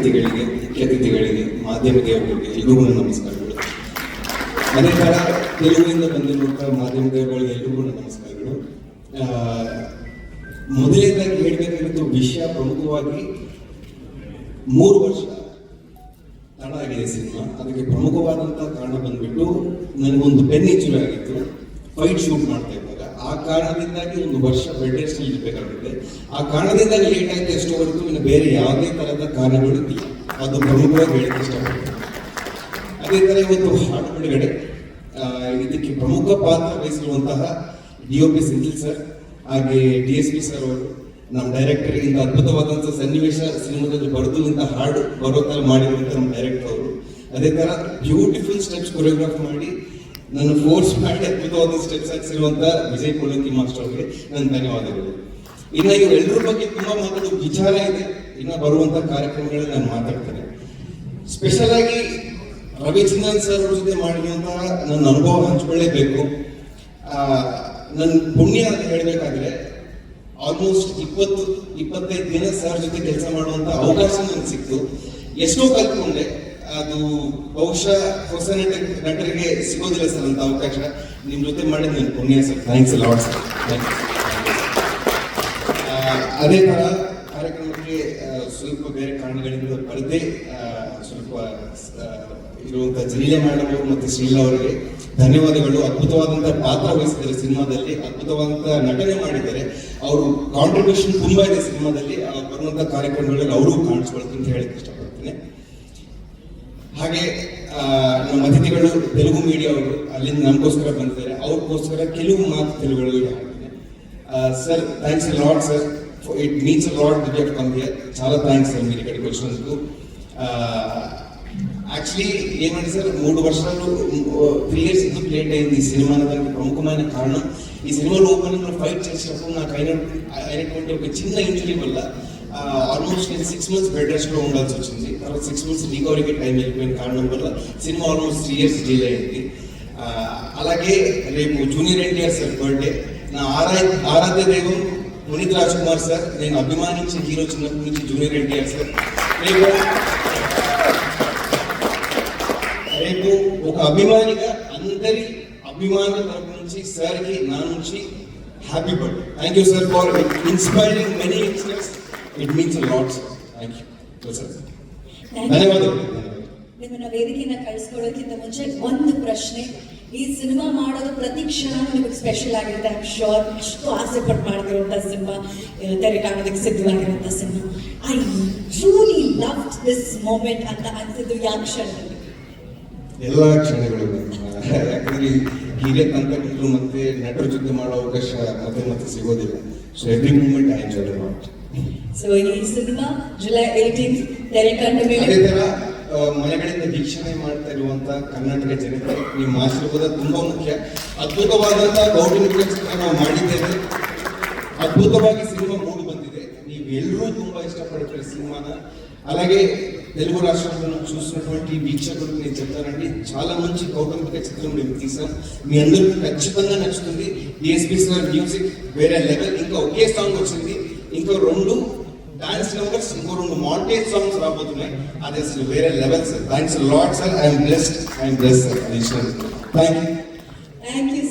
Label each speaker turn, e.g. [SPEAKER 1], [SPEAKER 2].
[SPEAKER 1] ಅತಿಥಿಗಳಿಗೆ, ಮುಖ್ಯ ಅತಿಥಿಗಳಿಗೆ, ಮಾಧ್ಯಮ ದೇವರಿಗೆ ಎಲ್ರಿಗೂ ನನ್ನ ನಮಸ್ಕಾರಗಳು. ಅದೇ ಥರ ತೆಲುಗಿನಿಂದ ಬಂದಿರುವಂತಹ ಮಾಧ್ಯಮ ದೇವರುಗಳಿಗೆ ಎಲ್ರಿಗೂ ನನ್ನ ನಮಸ್ಕಾರಗಳು. ಮೊದಲನೇದಾಗಿ ಹೇಳಬೇಕಾಗಿದ್ದು ವಿಷಯ ಪ್ರಮುಖವಾಗಿ 3 ವರ್ಷ ತಡ ಆಗಿದೆ ಸಿನಿಮಾ. ಅದಕ್ಕೆ ಪ್ರಮುಖವಾದಂತಹ ಕಾರಣ ಬಂದ್ಬಿಟ್ಟು ನನಗೊಂದು ಪೆನ್ ಇಂಜುರಿ ಆಗಿತ್ತು ಫೈಟ್ ಶೂಟ್ ಮಾಡ್ತಾ ಇದ್ದಾಗ. ಆ ಕಾರಣದಿಂದಾಗಿ 1 ವರ್ಷ ಬೆಡ್ ರೆಸ್ಟ್ ಇರಬೇಕಾಗುತ್ತೆ. ಆ ಕಾರಣದಿಂದಾಗಿ ಲೇಟ್ ಆಯ್ತು ಎಷ್ಟು ಹೊರತು ಇನ್ನು ಬೇರೆ ಯಾವುದೇ ತರಹದ ಕಾರಣಗಳು ಇಲ್ಲ. ಅದು ಪ್ರಮುಖವಾಗಿ ಹೇಳಕ್ಕೆ ಇಷ್ಟಪಡ್ತೀನಿ. ಅದೇ ತರ ಇವತ್ತು ಹಾಡು ಬಿಡುಗಡೆ, ಇದಕ್ಕೆ ಪ್ರಮುಖ ಪಾತ್ರ ವಹಿಸಿರುವಂತಹ DOP ಸಿಂಧಿಲ್ ಸರ್ ಹಾಗೆ DSP ಸರ್ ಅವರು, ನಮ್ಮ ಡೈರೆಕ್ಟರ್ ಇಂಥ ಅದ್ಭುತವಾದಂತಹ ಸನ್ನಿವೇಶ ಸಿನಿಮಾದಲ್ಲಿ ಬರೆದು ಇಂಥ ಹಾಡು ಬರೋ ತರ ಮಾಡಿರುವಂತ ನಮ್ಮ ಡೈರೆಕ್ಟರ್ ಅವರು. ಅದೇ ತರ ಬ್ಯೂಟಿಫುಲ್ ಸ್ಟೆಪ್ಸ್ ಕೊರಿಯೋಗ್ರಾಫ್ ಮಾಡಿ ನನ್ನ ಫೋರ್ಸ್ ಮಾಡಿ ಅದ್ಭುತವಾದ ಸ್ಟೆಪ್ಸ್ ಹಾಕ್ಸಿರುವಂತ ವಿಜಯ್ ಪೋಲಂಕಿ ಮಾಸ್ಟರ್ ಅವರಿಗೆ ನನ್ನ ಧನ್ಯವಾದಗಳು. ಇನ್ನು ಇವೆಲ್ಲರ ಬಗ್ಗೆ ತುಂಬಾ ಮಾತಾಡೋ ವಿಚಾರ ಇದೆ. ಇನ್ನು ಬರುವಂತ ಕಾರ್ಯಕ್ರಮಗಳಲ್ಲಿ ನಾನು ಮಾತಾಡ್ತೇನೆ. ಸ್ಪೆಷಲ್ ಆಗಿ ರವಿಚಂದ್ರನ್ ಸರ್ ಅವ್ರ ಜೊತೆ ಮಾಡಿರುವಂತಹ ನನ್ನ ಅನುಭವ ಹಂಚ್ಕೊಳ್ಳೇಬೇಕು. ನನ್ನ ಪುಣ್ಯ ಅಂತ ಹೇಳಬೇಕಾದ್ರೆ ಆಲ್ಮೋಸ್ಟ್ 20-25 ದಿನ ಸರ್ ಜೊತೆ ಕೆಲಸ ಮಾಡುವಂತ ಅವಕಾಶ ನನಗೆ ಸಿಕ್ತು. ಎಷ್ಟೋ ಕಲ್ತ್ಕೊಂಡೆ. ಅದು ಬಹುಶಃ ಹೊಸ ನಟರಿಗೆ ಸಿಗೋದಿಲ್ಲ ಸರ್ ಅಂತ ಅವಕಾಶ. ನಿಮ್ ಜೊತೆ ಮಾಡಿದ ನನ್ನ ಪುಣ್ಯ ಸರ್. Thanks lot sir. ಅದೇ ತರ ಕಾರ್ಯಕ್ರಮಕ್ಕೆ ಸ್ವಲ್ಪ ಬೇರೆ ಕಾರಣಗಳಿಂದ ಬರದೆ ಸ್ವಲ್ಪ ಇರುವಂತ ಜಲೀಲ ಮೇಡಮ್ ಅವರು ಮತ್ತು ಶ್ರೀಲಾ ಅವರಿಗೆ ಧನ್ಯವಾದಗಳು. ಅದ್ಭುತವಾದಂತಹ ಪಾತ್ರ ವಹಿಸಿದ್ದಾರೆ ಸಿನಿಮಾದಲ್ಲಿ, ಅದ್ಭುತವಾದಂತಹ ನಟನೆ ಮಾಡಿದ್ದಾರೆ. ಅವರು ಕಾಂಟ್ರಿಬ್ಯೂಷನ್ ತುಂಬಾ ಇದೆ ಸಿನಿಮಾದಲ್ಲಿ. ಬರುವಂತಹ ಕಾರ್ಯಕ್ರಮಗಳಲ್ಲಿ ಅವರು ಕಾಣಿಸ್ಕೊಳ್ತೀನಿ ಅಂತ ಹೇಳಕ್ ಇಷ್ಟಪಡ್ತೀನಿ. ಹಾಗೆ ನಮ್ಮ ಅತಿಥಿಗಳು ತೆಲುಗು ಮೀಡಿಯಾ ಅವರು ಅಲ್ಲಿಂದ ನಮಗೋಸ್ಕರ ಬಂದಿದ್ದಾರೆ. ಅವ್ರಿಗೋಸ್ಕರ ಕೆಲವು ಮಾತು ತೆಲುಗುಗಳಲ್ಲಿ ಹೇಳ್ತೀನಿ. Sir thanks a lot sir, it means a lot that you have come here. చాలా థ్యాంక్స్ సార్ మీరు ఇక్కడికి వచ్చినందుకు. యాక్చువల్లీ ఏమంటే సార్ 3 వర్షాలు 3 years ఎందుకు లేట్ అయింది ఈ సినిమా దానికి ప్రముఖమైన కారణం, ఈ సినిమాలో ఓపెనింగ్ లో ఫైట్ చేసినప్పుడు నాకు అయినటువంటి ఒక చిన్న ఇంజరీ వల్ల ఆల్మోస్ట్ నేను 6 months బెడ్ రెస్ట్ లో ఉండాల్సి వచ్చింది. తర్వాత 6 months రికవరీకి టైం వెళ్ళిపోయిన కారణం వల్ల సినిమా ఆల్మోస్ట్ 3 years డిలే అయింది. అలాగే రేపు జూనియర్ ఎన్టీఆర్ సార్ బర్త్డే. నా ఆరాధ్య దైవం పునీత్ రాజ్ కుమార్ సార్, నేను అభిమానించే హీరో చిన్నప్పటి నుంచి జూనియర్ ఎన్టీఆర్ సార్. రేపు ఒక అభిమానిగా అందరి అభిమానుల తరపు నుంచి సార్ కి నా నుంచి happy birthday. Thank you sir for inspiring many youngsters. It means a lot sir. Thank you sir. ಧನ್ಯವಾದಗಳು.
[SPEAKER 2] ನಿಮ್ಮನ್ನ ವೇದಿಕೆಯಿಂದ ಕಳಿಸ್ಕೊಳ್ಳೋಕ್ಕಿಂತ ಮುಂಚೆ ಒಂದು ಪ್ರಶ್ನೆ. ಈ ಸಿನಿಮಾ ಮಾಡೋದು ಪ್ರತಿ ಕ್ಷಣ ನಿಮಗೆ ಸ್ಪೆಷಲ್ ಆಗಿರುತ್ತೆ. ಐ ಆಮ್ ಶೋರ್ ಅಷ್ಟು ಆಸೆ ಪಟ್ಟು ಮಾಡ್ತಿರುವಂತಹ ಸಿನಿಮಾ, ತೆರೆ ಕಾಣೋದಕ್ಕೆ ಸಿದ್ಧವಾಗಿರುವಂತಹ ಸಿನಿಮಾ. I truly loved this moment ಅಂತ ಅನ್ಸಿದ್ದು ಯಾವ ಕ್ಷಣದಲ್ಲಿ?
[SPEAKER 1] ಎಲ್ಲ ಕ್ಷಣಗಳು. ಯಾಕಂದ್ರೆ ಹಿರಿಯ ತಂತ್ರಜ್ಞರು ಮತ್ತೆ ನಟರ ಜೊತೆ ಮಾಡೋ ಅವಕಾಶ ಮತ್ತೆ ಸಿಗೋದಿಲ್ಲ. So every moment I enjoyed a lot.
[SPEAKER 2] So ಈ ಸಿನಿಮಾ July 18th ತೆರೆ ಕಂಡ ಮೇಲೆ
[SPEAKER 1] ಅದೇ ತರ ಮನೆಗಳಿಂದ ವೀಕ್ಷಣೆ ಮಾಡ್ತಾ ಇರುವಂತ ಕರ್ನಾಟಕ ಜನತೆ ನಿಮ್ಮ ಆಶೀರ್ವಾದ ತುಂಬಾ ಮುಖ್ಯ. ಅದ್ಭುತವಾದಂತಹ ಕೌಟುಂಬಿಕ ಚಿತ್ರ ನಾವು ಮಾಡಿದ್ದೇವೆ. ಅದ್ಭುತವಾಗಿ ಸಿನಿಮಾ ಮೂಡಿ ಬಂದಿದೆ. ನೀವೆಲ್ಲರೂ ತುಂಬಾ ఇష్టపడతారు సినిమాನ. అలాగే తెలుగు రాష్ట్రాలను చూసినటువంటి వీక్షకులు నేను చెప్తానండి, చాలా మంచి కౌటుంబిక చిత్రం మేము తీసాం. మీ అందరికీ ఖచ్చితంగా నచ్చుతుంది. DSP సార్ మ్యూజిక్ వేరే లెవెల్. ఇంకా ఒకే సాంగ్ వచ్చింది, ఇంకో 2 డాన్స్ నెంబర్స్, ఇంకో 2 మాంటేజ్ సాంగ్స్ రాబోతున్నాయి. అది అసలు వేరే level sir. Thanks lot sir. I'm blessed sir. Thank you.
[SPEAKER 2] Thank you